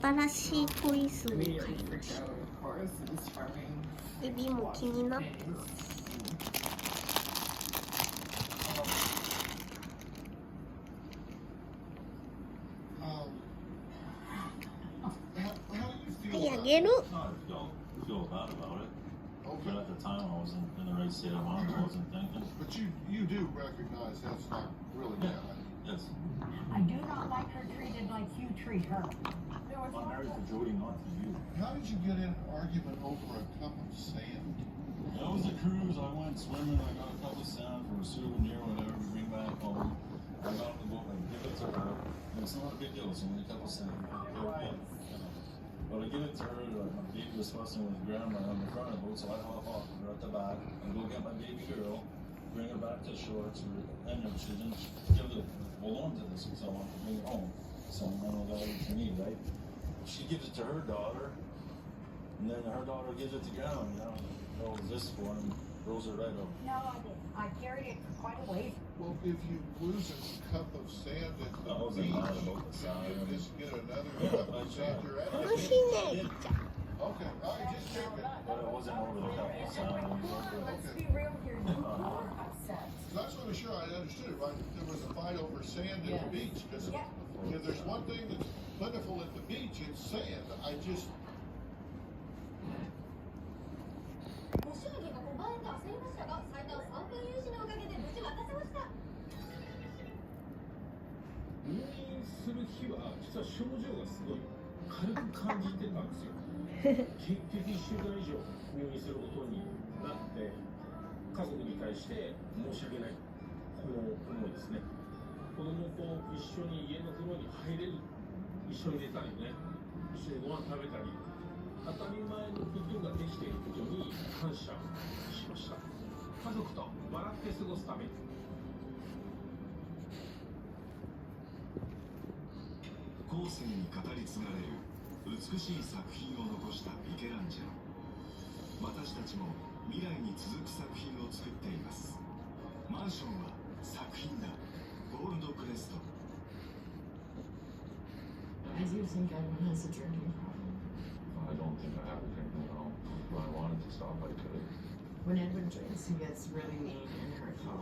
新しいトイスを買いました。エビも気になってます。はい、あげる。But at the time, I wasn't in the right state of mind. I wasn't thinking. But you do recognize that's not really bad. Yes. I do not like her treated like you treat her. I'm married to Jody, not to you. How did you get in an argument over a cup of sand? That was a cruise. I went swimming. I got a cup of sand for a souvenir, whatever, to bring back home. I got on the boat and I give it to her. And it's not a big deal. It's only a cup of sand. But I give it to her. My baby was fussing with grandma on the front of the boat, so I hop off her at the back and go get my baby girl, bring her back to shore. And she didn't give it, hold on to this, so I want to bring it home. So I know that was to me, right? She gives it to her daughter, and then her daughter gives it to grandma. What was this for? And throws it right up. No, I didn't. I carried it quite a ways. Well, if you lose a cup of sand at the I wasn't beach, mad about the sand. you just get another cup of sand. You're at 美味しいね、りちゃん。 Okay, all right, just checking. But it wasn't over the cup of sand. Let's be real here. You are upset. I just want to be sure I understood it right. There was a fight over sand at the beach. Because if there's one thing that's plentiful at the beach, it's sand. I just... ご祝儀が5万円と焦りましたが、最短3分融資のおかげで無事渡せました。入院する日は実は症状がすごい軽く感じてたんですよ。結局1週間以上入院することになって家族に対して申し訳ないこの思いですね。子供と一緒に家の風呂に入れる、一緒に寝たりね、一緒にご飯食べたり、当たり前のことができていることに感謝しました。家族と笑って過ごすために。後世に語り継がれる美しい作品を残したミケランジェロ。私たちも未来に続く作品を作っています。マンションは作品だ。ゴールドクレスト。I do think everyone has a drinking problem. I don't think I have a drinking problem. If I wanted to stop, I could. When Edwin drinks, he gets really mean and hurtful.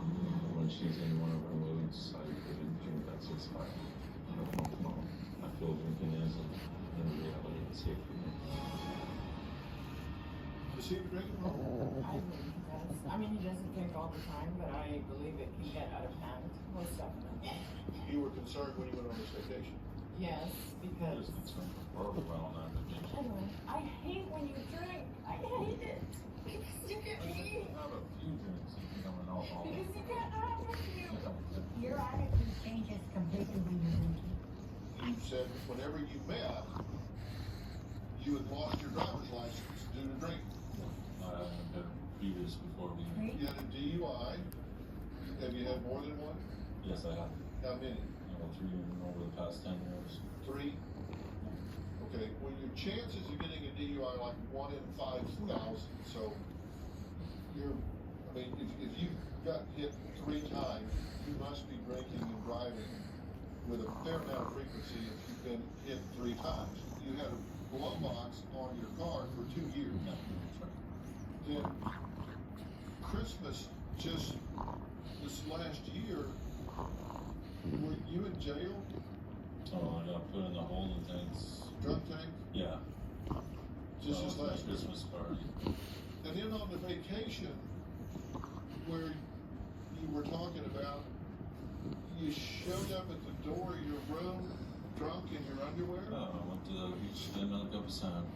When she's in one of her moods, I couldn't drink. That's just fine. I don't know. I feel drinking is in reality it's safe for me. Does he drink? I believe he does. I mean, he doesn't drink all the time, but I believe it can get out of hand. Most definitely. You were concerned when you went on this vacation? Yes, because... Anyway, I hate when you drink. I hate it. Because you get me. Have a few drinks, you know, and alcohol. Because you can't have with you. Your attitude changes completely when you're drinking. You said whenever you met, you had lost your driver's license due to drinking. I haven't been previous before we. You had a DUI. Have you had more than one? Yes, I have. How many? 3 over the past 10 years. 3? Okay, well your chances of getting a DUI are like 1 in 5,000, so if you got hit 3 times, you must be drinking and driving with a fair amount of frequency if you've been hit 3 times. You had a glove box on your car for 2 years. Then Christmas, just this last year, were you in jail? Oh, I got put in the holding tanks. Drug tank? Yeah. Just this last Christmas party. And then on the vacation where you were talking about, you showed up at the door of your room drunk in your underwear? I went to the beach, did another cup of sand.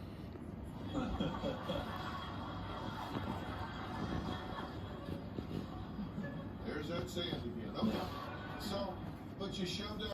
There's that sand again. Okay. So, but you showed up.